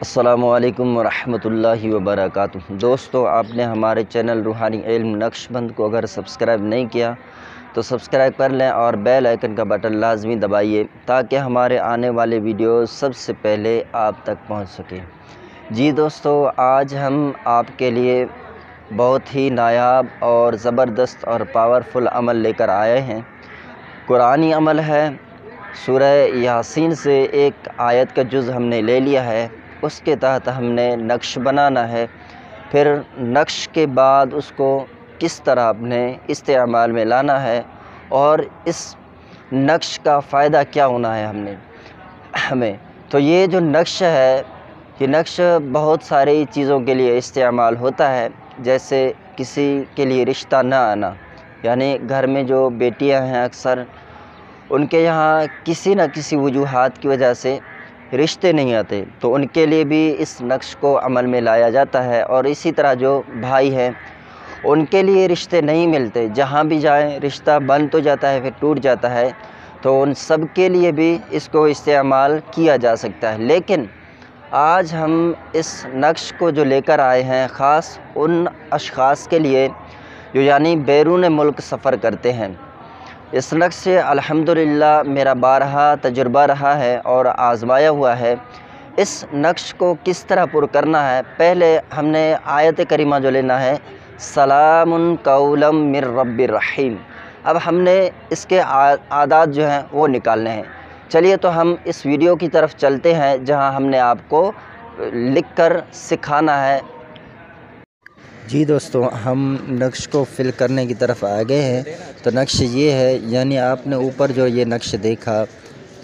अस्सलामुअलैकुम वरहमतुल्लाहि वबरकातुहू। दोस्तों, आपने हमारे चैनल रूहानी इल्म नक्शबंद को अगर सब्सक्राइब नहीं किया तो सब्सक्राइब कर लें और बेल आइकन का बटन लाजमी दबाइए ताकि हमारे आने वाले वीडियो सबसे पहले आप तक पहुंच सके। जी दोस्तों, आज हम आपके लिए बहुत ही नायाब और ज़बरदस्त और पावरफुल अमल लेकर आए हैं। कुरानी अमल है। सूरह यासीन से एक आयत का जुज़ हमने ले लिया है, उसके तहत हमने नक्श बनाना है। फिर नक्श के बाद उसको किस तरह अपने इस्तेमाल में लाना है और इस नक्श का फ़ायदा क्या होना है हमें। तो ये जो नक्श है, ये नक्श बहुत सारी चीज़ों के लिए इस्तेमाल होता है। जैसे किसी के लिए रिश्ता ना आना, यानी घर में जो बेटियां हैं अक्सर उनके यहाँ किसी न किसी वजूहात की वजह से रिश्ते नहीं आते, तो उनके लिए भी इस नक्श को अमल में लाया जाता है। और इसी तरह जो भाई हैं उनके लिए रिश्ते नहीं मिलते, जहाँ भी जाएं रिश्ता बन तो जाता है फिर टूट जाता है, तो उन सब के लिए भी इसको इस्तेमाल किया जा सकता है। लेकिन आज हम इस नक्श को जो लेकर आए हैं ख़ास उन अशख़ास के लिए जो यानी बैरून मुल्क सफ़र करते हैं। इस नक्श से अल्हम्दुलिल्लाह मेरा बारहा तजुर्बा रहा है और आज़माया हुआ है। इस नक्श को किस तरह पुर करना है, पहले हमने आयत करीमा जो लेना है, सलामुन कौलम मिर रब्बिर रहीम। अब हमने इसके आदात जो हैं वो निकालने हैं। चलिए तो हम इस वीडियो की तरफ चलते हैं जहां हमने आपको लिख कर सिखाना है। जी दोस्तों, हम नक्श को फिल करने की तरफ आ गए हैं। तो नक्श ये है, यानी आपने ऊपर जो ये नक्श देखा,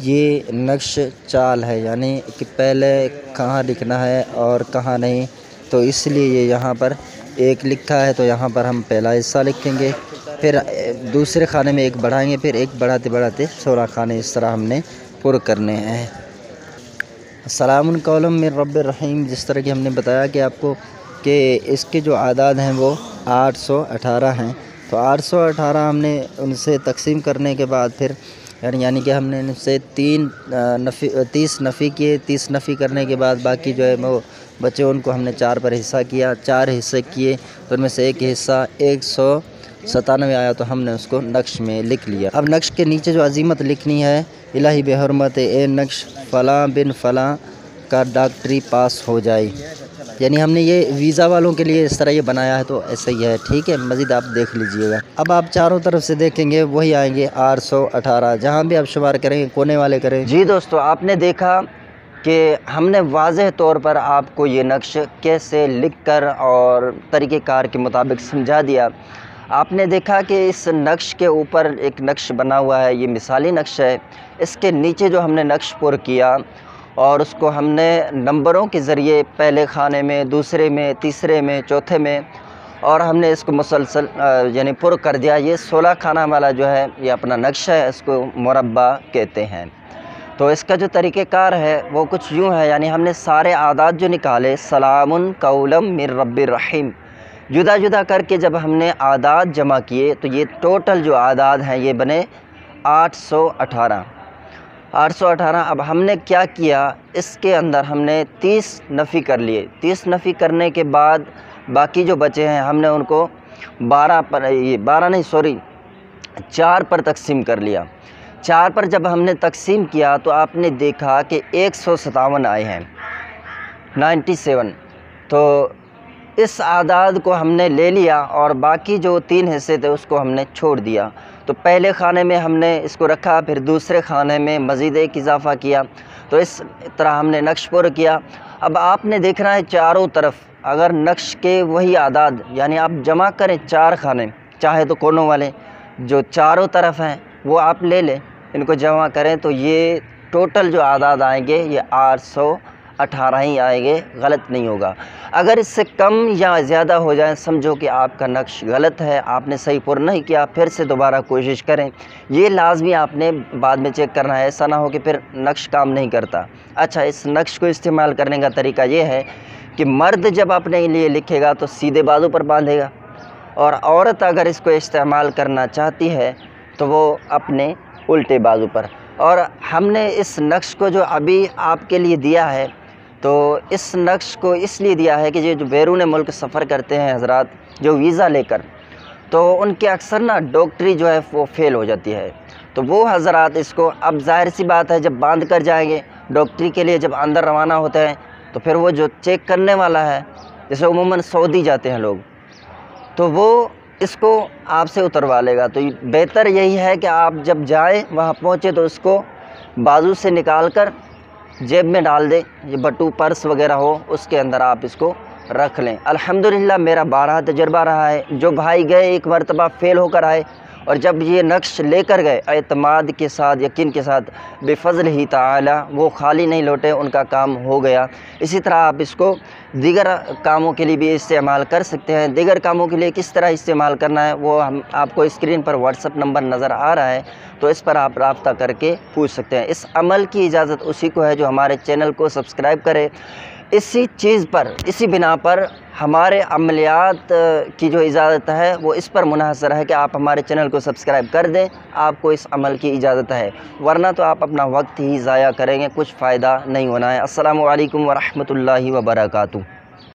ये नक्श चाल है, यानी कि पहले कहाँ लिखना है और कहाँ नहीं। तो इसलिए ये यहाँ पर एक लिखा है, तो यहाँ पर हम पहला हिस्सा लिखेंगे, फिर दूसरे खाने में एक बढ़ाएंगे, फिर एक बढ़ाते बढ़ाते 16 खाने इस तरह हमने पुर करने हैं। सलामुन कौलम मिर रब्बिर रहीम, जिस तरह कि हमने बताया कि आपको कि इसके जो आदाद हैं वो 818 हैं। तो 818 हमने उनसे तकसीम करने के बाद फिर यानी कि हमने इनसे 30 नफ़ी किए। 30 नफ़ी करने के बाद बाकी जो है वो बच्चे, उनको हमने 4 पर हिस्सा किया। 4 हिस्से किए तो उनमें से एक हिस्सा 197 आया, तो हमने उसको नक्श में लिख लिया। अब नक्श के नीचे जो अजीमत लिखनी है, इलाही बेहरमत ए नक्श फ़लाँ बिन फ़लाँ का डॉक्टरी पास हो जाए। यानी हमने ये वीज़ा वालों के लिए इस तरह ये बनाया है, तो ऐसा ही है, ठीक है। मज़ीद आप देख लीजिएगा। अब आप चारों तरफ से देखेंगे वही आएंगे 818, जहाँ भी आप शुमार करेंगे कोने वाले करें। जी दोस्तों, आपने देखा कि हमने वाज़ेह तौर पर आपको ये नक्श कैसे लिखकर और तरीक़ेकार के मुताबिक समझा दिया। आपने देखा कि इस नक्श के ऊपर एक नक्श बना हुआ है, ये मिसाली नक्श है। इसके नीचे जो हमने नक्श पुर किया और उसको हमने नंबरों के ज़रिए पहले खाने में, दूसरे में, तीसरे में, चौथे में, और हमने इसको मुसलसल यानी पुर कर दिया। ये 16 खाना वाला जो है ये अपना नक्शा है, इसको मुरब्बा कहते हैं। तो इसका जो तरीक़ेकार है वो कुछ यूँ है, यानी हमने सारे आदात जो निकाले, सलामुन कौलम मिर रब्बिर रहीम, जुदा जुदा करके जब हमने आदात जमा किए तो ये टोटल जो आदात हैं ये बने 818। अब हमने क्या किया, इसके अंदर हमने 30 नफ़ी कर लिए। 30 नफ़ी करने के बाद बाकी जो बचे हैं हमने उनको 4 पर तकसीम कर लिया। 4 पर जब हमने तकसीम किया तो आपने देखा कि 157 आए हैं, 97। तो इस आदाद को हमने ले लिया और बाकी जो 3 हिस्से थे उसको हमने छोड़ दिया। तो पहले खाने में हमने इसको रखा, फिर दूसरे खाने में मज़ीद एक इजाफ़ा किया। तो इस तरह हमने नक्श पुर किया। अब आपने देखना है चारों तरफ अगर नक्श के वही आदाद, यानी आप जमा करें 4 खाने, चाहे तो कोनों वाले जो चारों तरफ हैं वो आप ले लें, इनको जमा करें तो ये टोटल जो आदाद आएंगे ये 818 ही आएंगे, गलत नहीं होगा। अगर इससे कम या ज़्यादा हो जाए, समझो कि आपका नक्श गलत है, आपने सही पुर नहीं किया, फिर से दोबारा कोशिश करें। ये लाजमी आपने बाद में चेक करना है, ऐसा ना हो कि फिर नक्श काम नहीं करता। अच्छा, इस नक्श को इस्तेमाल करने का तरीका ये है कि मर्द जब अपने लिए लिखेगा तो सीधे बाजू पर बांधेगा, और औरत अगर इसको इस्तेमाल करना चाहती है तो वो अपने उल्टे बाजू पर। और हमने इस नक्श को जो अभी आपके लिए दिया है تو اس نقش کو اس لیے دیا ہے کہ یہ جو بیرون ملک سفر کرتے ہیں حضرات جو ویزا لے کر، تو ان کے اکثر نا ڈاکٹری جو ہے وہ فیل ہو جاتی ہے، تو وہ حضرات اس کو، اب ظاہر سی بات ہے جب باندھ کر جائیں گے ڈاکٹری کے لیے، جب اندر روانہ ہوتے ہیں تو پھر وہ جو چیک کرنے والا ہے، جیسے عموماً سعودی جاتے ہیں لوگ، تو وہ اس کو آپ سے اتروا لے گا۔ تو بہتر یہی ہے کہ آپ جب جائیں وہاں پہنچے تو اس کو بازو سے نکال کر جیب میں ڈال دیں، یہ بٹو پرس وغیرہ ہو اس کے اندر آپ اس کو رکھ لیں۔ الحمدللہ میرا بارہا تجربہ رہا ہے، جو بھائی گئے ایک مرتبہ فیل ہو کر آئے، اور جب یہ نقش لے کر گئے اعتماد کے ساتھ، یقین کے ساتھ، بفضل ہی تعالی وہ خالی نہیں لوٹے، ان کا کام ہو گیا۔ اسی طرح آپ اس کو دیگر کاموں کے لیے بھی استعمال کر سکتے ہیں۔ دیگر کاموں کے لیے کس طرح استعمال کرنا ہے وہ آپ کو اسکرین پر واٹس ایپ نمبر نظر آ رہا ہے، تو اس پر آپ رابطہ کر کے پوچھ سکتے ہیں۔ اس عمل کی اجازت اسی کو ہے جو ہمارے چینل کو سبسکرائب کرے۔ اسی چیز پر، اسی بنا پر ہمارے عملیات کی جو اجازت ہے وہ اس پر منحصر ہے کہ آپ ہمارے چینل کو سبسکرائب کر دیں، آپ کو اس عمل کی اجازت ہے، ورنہ تو آپ اپنا وقت ہی ضائع کریں گے، کچھ فائدہ نہیں ہونا ہے۔ السلام علیکم ورحمۃ اللہ وبرکاتہ۔